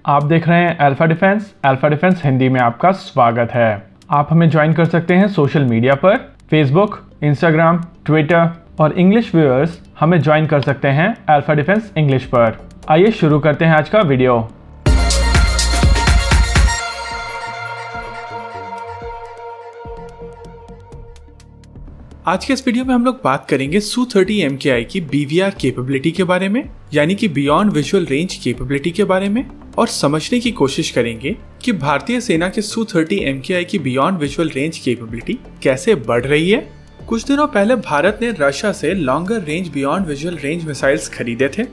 आप देख रहे हैं alpha defence. Alpha defence Hindi में आपका स्वागत है। आप हमें ज्वाइन कर सकते हैं सोशल मीडिया पर, फेसबुक, इंस्टाग्राम, ट्विटर और इंग्लिश व्यूअर्स हमें ज्वाइन कर सकते हैं अल्फा डिफेंस इंग्लिश पर। आइए शुरू करते हैं आज का वीडियो। आज के इस वीडियो में हम लोग बात करेंगे Su-30 MKI की BVR कैपेबिलिटी के बारे में, यानी कि बियॉन्ड विजुअल रेंज कैपेबिलिटी के बारे में, और समझने की कोशिश करेंगे कि भारतीय सेना के Su-30 MKI की बियॉन्ड विजुअल रेंज कैपेबिलिटी कैसे बढ़ रही है। कुछ दिनों पहले भारत ने रशिया से longer range beyond visual range missiles खरीदे थे।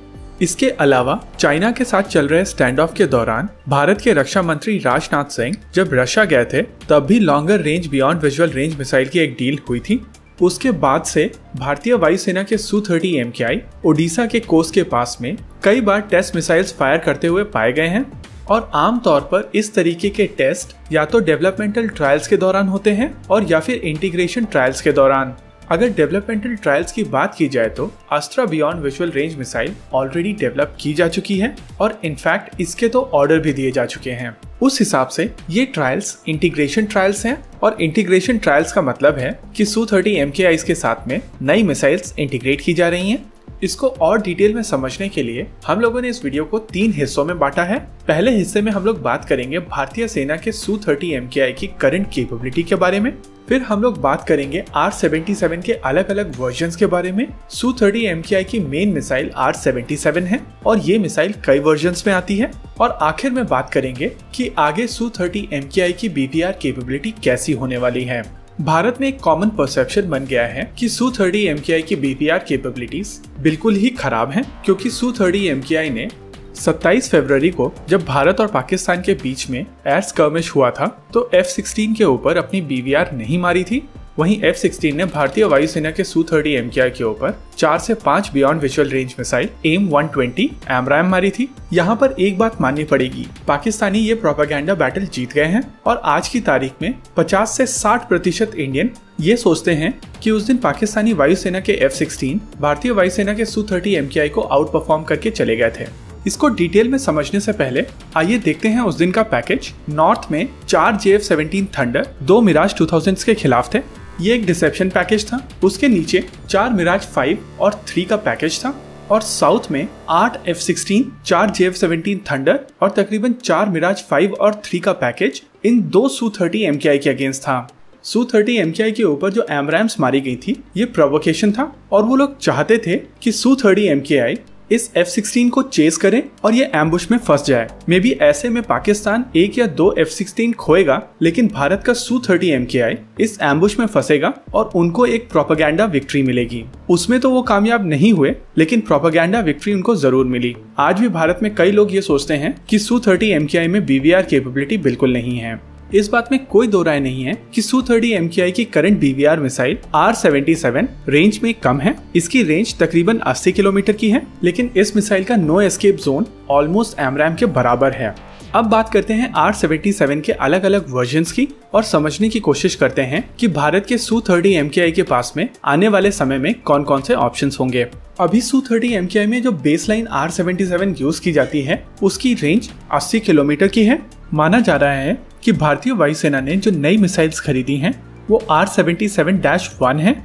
इसके अलावा चाइना के साथ चल रहे स्टैंड ऑफ के दौरान भारत के रक्षा मंत्री राजनाथ सिंह जब रशिया गए थे तब भी longer range beyond visual range missile की एक डील हुई थी। उसके बाद से भारतीय वायुसेना के Su-30 MKI ओडिशा के कोस्ट के पास में कई बार टेस्ट मिसाइल्स फायर करते हुए पाए गए हैं और आमतौर पर इस तरीके के टेस्ट या तो डेवलपमेंटल ट्रायल्स के दौरान होते हैं और या फिर इंटीग्रेशन ट्रायल्स के दौरान। अगर डेवलपमेंटल ट्रायल्स की बात की जाए तो अस्त्रा beyond visual range missile already develop की जा चुकी है और इनफैक्ट इसके तो ऑर्डर भी दिए जा चुके हैं। उस हिसाब से ये ट्रायल्स इंटीग्रेशन ट्रायल्स हैं और इंटीग्रेशन ट्रायल्स का मतलब है कि Su-30 MKI के साथ में नई मिसाइल्स इंटीग्रेट की जा रही हैं। इसको और डिटेल में समझने के लिए हम लोगों ने इस वीडियो को 3 हिस्सों में बांटा है। पहले हिस्से में हम लोग बात करेंगे भारतीय सेना के Su-30 MKI की करंट कैपेबिलिटी के बारे में। फिर हम लोग बात करेंगे R-77 के अलग अलग वर्जन्स के बारे में। Su-30 MKI की मेन मिसाइल R-77 है और ये मिसाइल कई वर्जन्स में आती है। और आखिर में बात करेंगे कि आगे Su-30 MKI की BVR कैपेबिलिटी कैसी होने वाली है। भारत में एक कॉमन परसेप्शन बन गया है कि Su-30 MKI की BVR कैपेबिलिटीज बिल्कुल ही खराब हैं, क्योंकि Su-30 MKI ने 27 फरवरी को जब भारत और पाकिस्तान के बीच में एयर स्कर्मिश हुआ था तो F-16 के ऊपर अपनी BVR नहीं मारी थी। वहीं F-16 ने भारतीय वायुसेना के Su-30 MKI के ऊपर 4 से 5 beyond visual range missile AIM-120 AMRAAM मारी थी। यहाँ पर एक बात माननी पड़ेगी, पाकिस्तानी ये प्रोपेगेंडा बैटल जीत गए हैं और आज की तारीख में 50 से 60% इंडियन ये सोचते हैं कि उस दिन पाकिस्तानी वायुसेना के F-16 भारतीय वायुसेना के Su-30 MKI को आउट परफॉर्म करके चले गए थे। इसको डिटेल में समझने से पहले आइए देखते हैं उस दिन का पैकेज। नॉर्थ में 4 JF-17 थंडर 2 मिराज 2000s के खिलाफ थे। ये एक डिसेप्शन पैकेज था। उसके नीचे 4 मिराज 5 और 3 का पैकेज था और साउथ में 8 F-16, 4 JF-17 थंडर और तकरीबन 4 मिराज 5 और 3 का पैकेज इन 2 Su-30 MKI के अगेंस्ट था। Su-30 MKI के ऊपर जो AMRAAMs मारी गई थी ये प्रोवोकेशन था और वो लोग चाहते थे कि Su-30 MKI इस F-16 को चेस करे और ये एम्बुश में फंस जाए। मे बी ऐसे में पाकिस्तान 1 या 2 F-16 खोएगा, लेकिन भारत का Su-30 MKI इस एम्बुश में फंसेगा और उनको एक प्रोपेगेंडा विक्ट्री मिलेगी। उसमें तो वो कामयाब नहीं हुए, लेकिन प्रोपेगेंडा विक्ट्री उनको जरूर मिली। आज भी भारत में कई लोग ये सोचते हैं कि Su-30 MKI में BVR कैपेबिलिटी बिल्कुल नहीं है। इस बात में कोई दो राय नहीं है कि Su-30 MKI की current BVR missile R-77 range में कम है। इसकी रेंज तकरीबन 80 किलोमीटर की है, लेकिन इस मिसाइल का no escape zone almost AMRAAM के बराबर है। अब बात करते हैं R-77 के अलग अलग वर्जन्स की और समझने की कोशिश करते हैं कि भारत के Su-30 MKI के पास में आने वाले समय में कौन कौन से ऑप्शंस होंगे। अभी Su-30 MKI में जो बेसलाइन R-77 यूज की जाती है उसकी रेंज 80 किलोमीटर की है। माना जा रहा है कि भारतीय वायुसेना ने जो नई मिसाइल्स खरीदी हैं वो R-77-1 है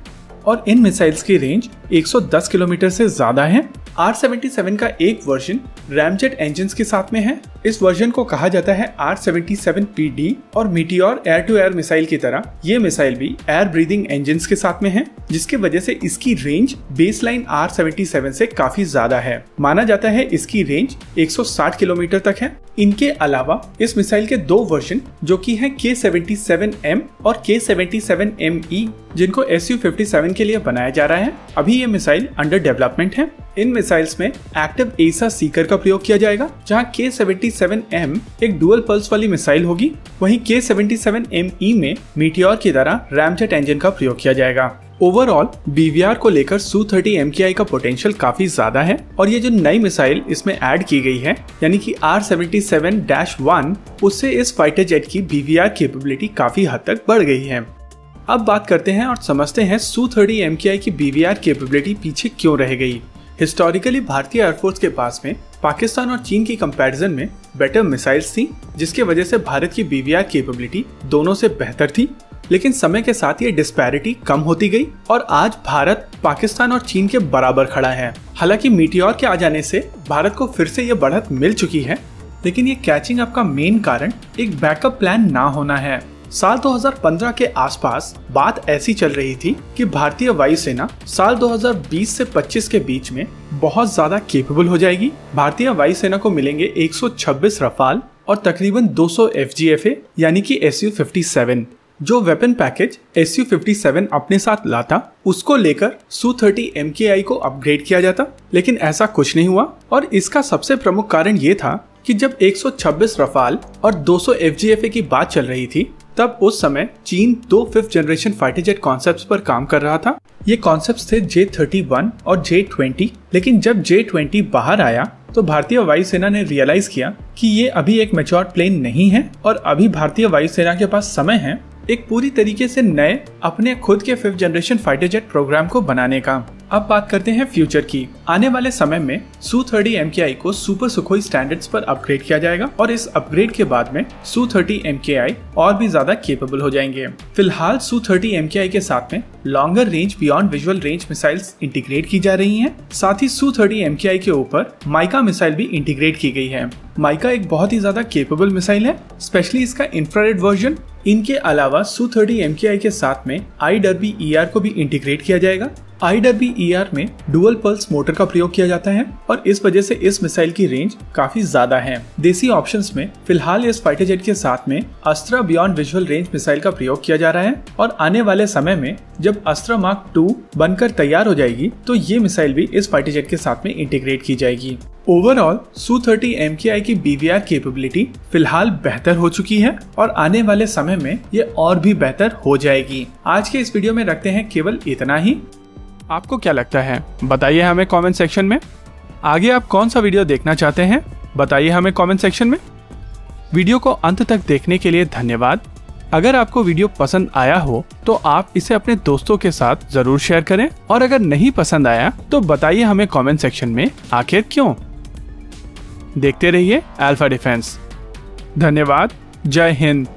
और इन मिसाइल्स की रेंज 110 किलोमीटर से ज्यादा है। R-77 का एक वर्जन रैमजेट इंजन्स के साथ में है। इस वर्जन को कहा जाता है R-77PD और Meteor air to air missile की तरह ये मिसाइल भी एयर ब्रीदिंग इंजन्स के साथ में है, जिसकी वजह से इसकी रेंज बेसलाइन R-77 से काफी ज्यादा है। माना जाता है इसकी रेंज 160 किलोमीटर तक है। इनके अलावा इस मिसाइल के 2 वर्जन जो कि हैं K-77M और K-77ME, जिनको Su-57 के लिए बनाया जा रहा है। अभी ये मिसाइल अंडर डेवलपमेंट है। इन मिसाइल्स में एक्टिव एसा सीकर का प्रयोग किया जाएगा, जहां K-77M एक डुअल पल्स वाली मिसाइल होगी, वहीं K-77ME में मीटियोर की तरह रैमजेट इंजन का प्रयोग किया जाएगा। ओवरऑल BVR को लेकर Su-30 MKI का पोटेंशियल काफी ज्यादा है और ये जो नई मिसाइल इसमें ऐड की गई है यानी कि R-77-1, उससे इस फाइटर जेट की BVR कैपेबिलिटी काफी हद तक बढ़ गई है। अब बात करते हैं और समझते हैं Su-30 MKI की BVR कैपेबिलिटी पीछे क्यों रह गई। हिस्टोरिकली भारतीय एयरफोर्स के पास में पाकिस्तान और चीन की कंपैरिजन में बेटर मिसाइल्स थी, जिसकी वजह से भारत की BVR कैपेबिलिटी दोनों से बेहतर थी। लेकिन समय के साथ ये डिस्पैरिटी कम होती गई और आज भारत पाकिस्तान और चीन के बराबर खड़ा है। हालांकि मीटियोर के आ जाने से भारत को फिर से ये बढ़त मिल चुकी है, लेकिन ये कैचिंग अप का मेन कारण एक बैकअप प्लान ना होना है। साल 2015 के आसपास बात ऐसी चल रही थी कि भारतीय वायुसेना साल 2020 से 25 के बीच में बहुत ज्यादा कैपेबल हो जाएगी। भारतीय वायुसेना को मिलेंगे 126 रफाल और तकरीबन 200 FGFA यानी कि Su-57। जो वेपन पैकेज Su-57 अपने साथ लाता, उसको लेकर Su-30 MKI को अपग्रेड किया जाता, लेकिन ऐसा कुछ नहीं हुआ। और इसका सबसे प्रमुख कारण ये था कि जब 126 रफाल और 200 FGFA की बात चल रही थी, तब उस समय चीन 2 5th generation fighter jet concepts पर काम कर रहा था। ये कॉन्सेप्ट्स थे J-31 और J-20, लेकिन जब J-20 बाहर आया तो भारतीय वायुसेना ने रियलाइज किया कि ये अभी एक मैच्योर प्लेन नहीं है और अभी भारतीय वायुसेना के पास समय है एक पूरी तरीके से नए अपने खुद के 5th generation fighter jet programme को बनाने का। अब बात करते हैं फ्यूचर की। आने वाले समय में Su-30 MKI को सुपर सुखोई स्टैंडर्ड्स पर अपग्रेड किया जाएगा और इस अपग्रेड के बाद में Su-30 MKI और भी ज्यादा कैपेबल हो जाएंगे। फिलहाल Su-30 MKI के साथ में longer range beyond visual range missiles integrate की जा रही हैं। साथ ही Su-30 MKI के ऊपर माइका मिसाइल भी इंटीग्रेट की गई है। माइका एक बहुत ही ज्यादा कैपेबल मिसाइल है, स्पेशली इसका इंफ्रारेड वर्जन। इनके अलावा Su-30 MKI के साथ में IWER को भी इंटीग्रेट किया जाएगा। IWER में डुअल पल्स मोटर का प्रयोग किया जाता है और इस वजह से इस मिसाइल की रेंज काफी ज्यादा है। देसी ऑप्शंस में फिलहाल इस फाइटर जेट के साथ में अस्त्रा बियॉन्ड विजुअल रेंज मिसाइल का प्रयोग किया जा रहा है और आने वाले समय में जब अस्त्रा मार्क 2 बनकर तैयार हो जाएगी तो ये मिसाइल भी इस फाइटर जेट के साथ में इंटीग्रेट की जाएगी। ओवरऑल Su-30 MKI की BVR कैपेबिलिटी फिलहाल बेहतर हो चुकी है और आने वाले समय में ये और भी बेहतर हो जाएगी। आज के इस वीडियो में रखते हैं केवल इतना ही। आपको क्या लगता है बताइए हमें कमेंट सेक्शन में। आगे आप कौन सा वीडियो देखना चाहते हैं बताइए हमें कमेंट सेक्शन में। वीडियो को अंत तक देखने के लिए धन्यवाद। अगर आपको वीडियो पसंद आया हो तो आप इसे अपने दोस्तों के साथ जरूर शेयर करें और अगर नहीं पसंद आया तो बताइए हमें कमेंट सेक्शन में आखिर क्यों। देखते रहिए अल्फा डिफेंस। धन्यवाद। जय हिंद।